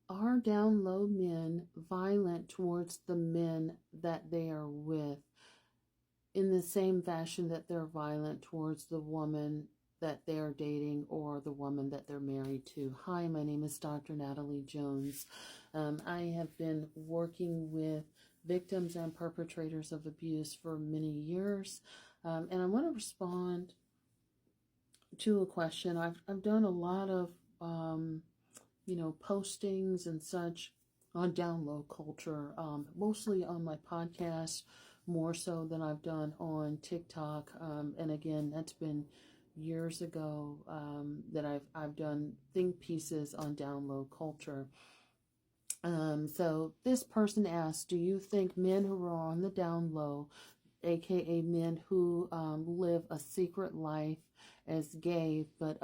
Are down low men violent towards the men that they are with in the same fashion that they're violent towards the woman that they're dating or the woman that they're married to? Hi, my name is Dr. Natalie Jones. I have been working with victims and perpetrators of abuse for many years, and I want to respond to a question. I've done a lot of postings and such on down low culture, mostly on my podcast, more so than I've done on TikTok. And again, that's been years ago that I've done think pieces on down low culture. So this person asked, do you think men who are on the down low, aka men who live a secret life as gay, but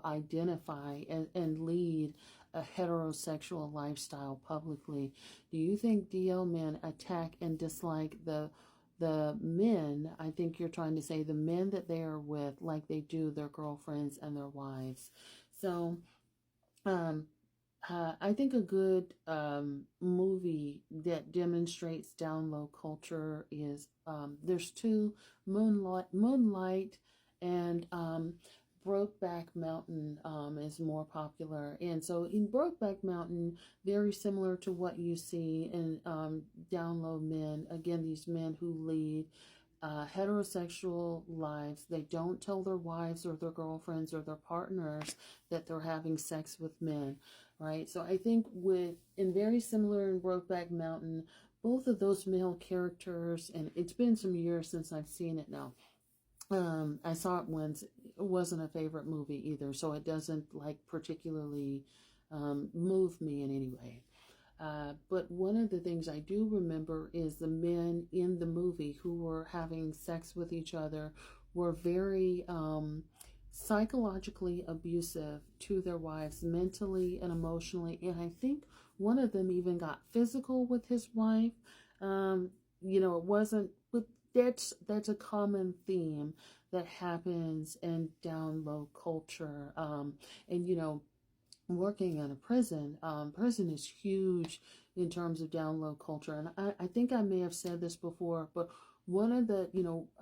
identify and lead a heterosexual lifestyle publicly, do you think DL men attack and dislike the men? I think you're trying to say the men that they are with, like they do their girlfriends and their wives. So um, I think a good movie that demonstrates down low culture is there's two, Moonlight and Brokeback Mountain is more popular. And so in Brokeback Mountain, very similar to what you see in Down Low Men, again, these men who lead heterosexual lives. They don't tell their wives or their girlfriends or their partners that they're having sex with men, right? So I think in very similar in Brokeback Mountain, both of those male characters, and it's been some years since I've seen it now. I saw it once. It wasn't a favorite movie either, so it doesn't like particularly move me in any way. But one of the things I do remember is the men in the movie who were having sex with each other were very psychologically abusive to their wives, mentally and emotionally. And I think one of them even got physical with his wife. It wasn't, but that's a common theme that happens in down low culture. And working in a prison, prison is huge in terms of down low culture. And I think I may have said this before, but one of the,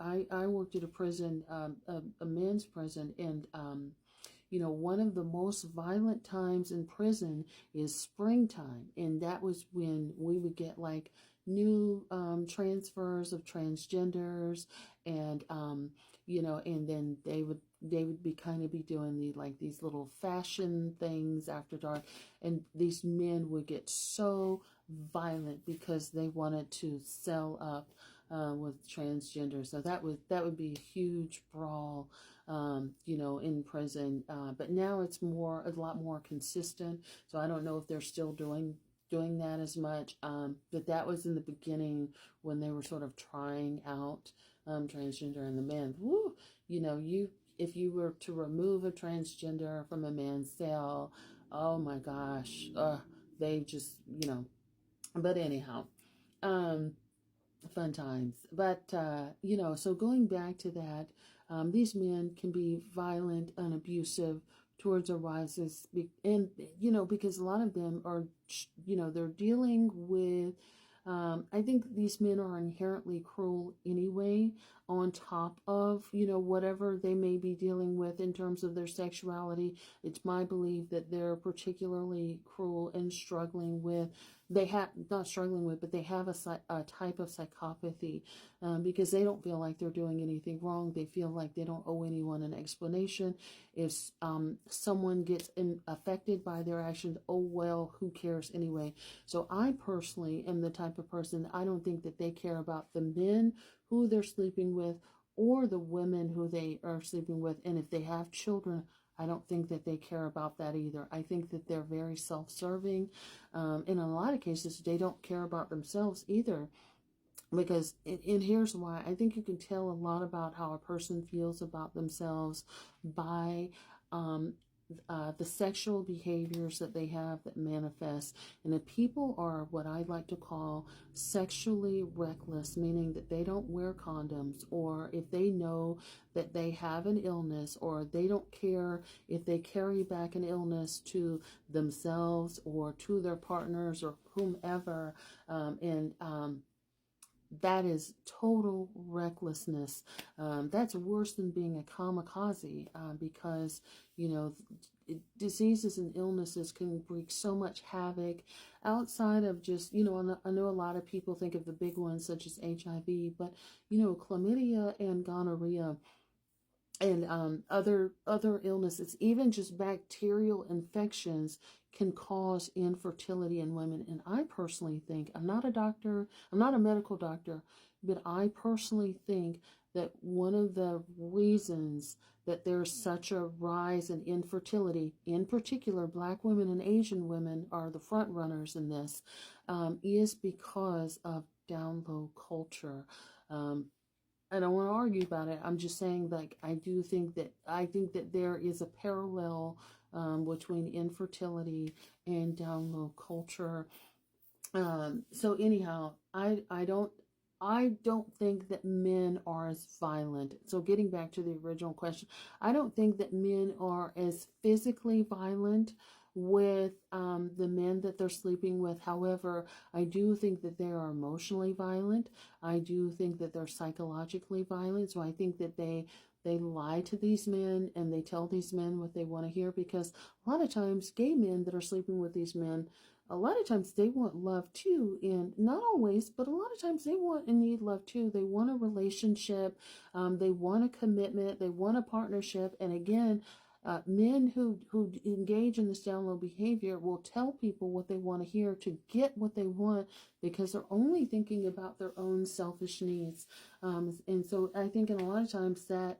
I worked at a prison, a men's prison, and one of the most violent times in prison is springtime. And that was when we would get like new transfers of transgenders, and and then they would be kind of be doing these little fashion things after dark, and these men would get so violent because they wanted to sell up with transgender. So that would be a huge brawl, in prison. But now it's a lot more consistent. So I don't know if they're still doing that as much. But that was in the beginning when they were sort of trying out transgender and the men. Woo, if you were to remove a transgender from a man's cell, oh my gosh, they just But anyhow, um, fun times. But so going back to that, these men can be violent and abusive towards their wives, and because a lot of them are, they're dealing with. I think these men are inherently cruel anyway, on top of, whatever they may be dealing with in terms of their sexuality. It's my belief that they're particularly cruel and struggling with, not struggling with, but they have a type of psychopathy, because they don't feel like they're doing anything wrong. They feel like they don't owe anyone an explanation. If someone gets affected by their actions, oh well, who cares anyway? So I personally am the type of person, I don't think that they care about the men who they're sleeping with or the women who they are sleeping with. And if they have children, I don't think that they care about that either. I think that they're very self-serving. In a lot of cases, they don't care about themselves either. Because, and here's why, I think you can tell a lot about how a person feels about themselves by the sexual behaviors that they have that manifest. And if people are what I like to call sexually reckless, meaning that they don't wear condoms, or if they know that they have an illness, or they don't care if they carry back an illness to themselves or to their partners or whomever, and that is total recklessness. That's worse than being a kamikaze, because, you know, diseases and illnesses can wreak so much havoc outside of just, you know, I know a lot of people think of the big ones such as HIV, but, you know, chlamydia and gonorrhea and other illnesses, even just bacterial infections, can cause infertility in women. And I personally think, I'm not a doctor, I'm not a medical doctor, but I personally think that one of the reasons that there's such a rise in infertility, in particular Black women and Asian women are the front runners in this, is because of down low culture. I don't want to argue about it. I'm just saying, like, I think that there is a parallel between infertility and down low culture. So anyhow, I don't think that men are as violent. So getting back to the original question, I don't think that men are as physically violent with the men that they're sleeping with. However, I do think that they are emotionally violent. I do think that they're psychologically violent. So I think that they lie to these men and they tell these men what they want to hear, because a lot of times gay men that are sleeping with these men, a lot of times they want love too, and not always, but a lot of times they want and need love too. They want a relationship, they want a commitment, they want a partnership. And again, men who engage in this down low behavior will tell people what they want to hear to get what they want, because they're only thinking about their own selfish needs. And so I think in a lot of times that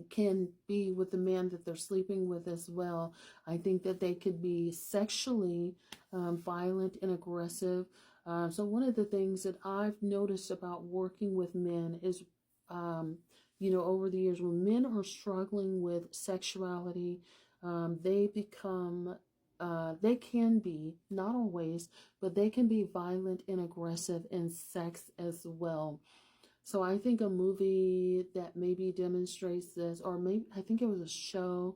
can be with the man that they're sleeping with as well. I think that they could be sexually violent and aggressive. So one of the things that I've noticed about working with men is, you know, over the years, when men are struggling with sexuality, they become, they can be, not always, but they can be violent and aggressive in sex as well. So I think a movie that maybe demonstrates this, or maybe I think it was a show,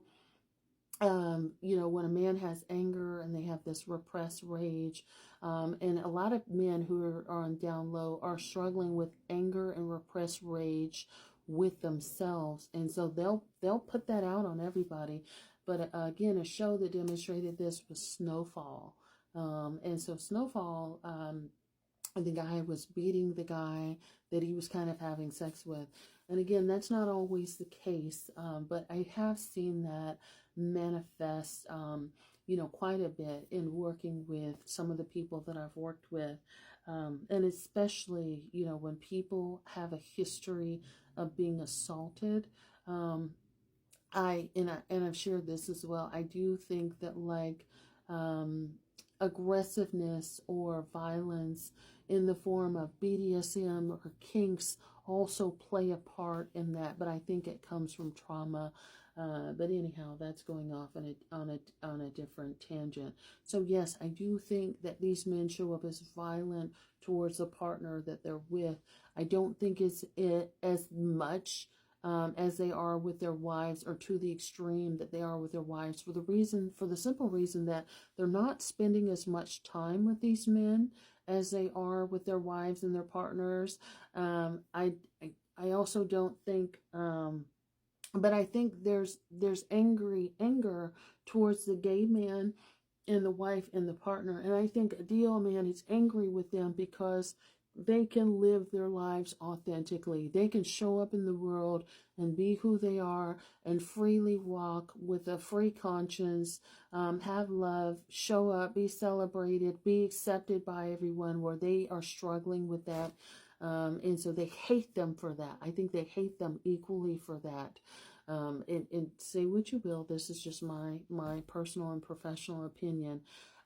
you know, when a man has anger and they have this repressed rage, and a lot of men who are on down low are struggling with anger and repressed rage with themselves, and so they'll put that out on everybody. But again, a show that demonstrated this was Snowfall, and so Snowfall. The guy was beating the guy that he was kind of having sex with. And again, that's not always the case, but I have seen that manifest, you know, quite a bit in working with some of the people that I've worked with. And especially, you know, when people have a history of being assaulted. And I've shared this as well. I do think that, like, aggressiveness or violence in the form of BDSM or kinks also play a part in that, but I think it comes from trauma. But anyhow, that's going off on a different tangent. So yes, I do think that these men show up as violent towards the partner that they're with. I don't think it's as much as they are with their wives, or to the extreme that they are with their wives, for the simple reason that they're not spending as much time with these men as they are with their wives and their partners. I also don't think, but I think there's anger towards the gay man and the wife and the partner, and I think a DL man is angry with them because they can live their lives authentically. They can show up in the world and be who they are and freely walk with a free conscience, have love, show up, be celebrated, be accepted by everyone, where they are struggling with that. And so they hate them for that. I think they hate them equally for that. And say what you will, this is just my personal and professional opinion.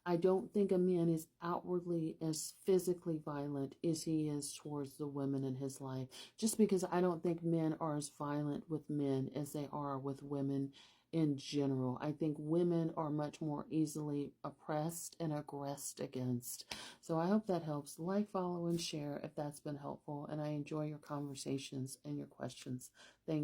I don't think a man is outwardly as physically violent as he is towards the women in his life. Just because I don't think men are as violent with men as they are with women in general. I think women are much more easily oppressed and aggressed against. So I hope that helps. Like, follow, and share if that's been helpful. And I enjoy your conversations and your questions. Thank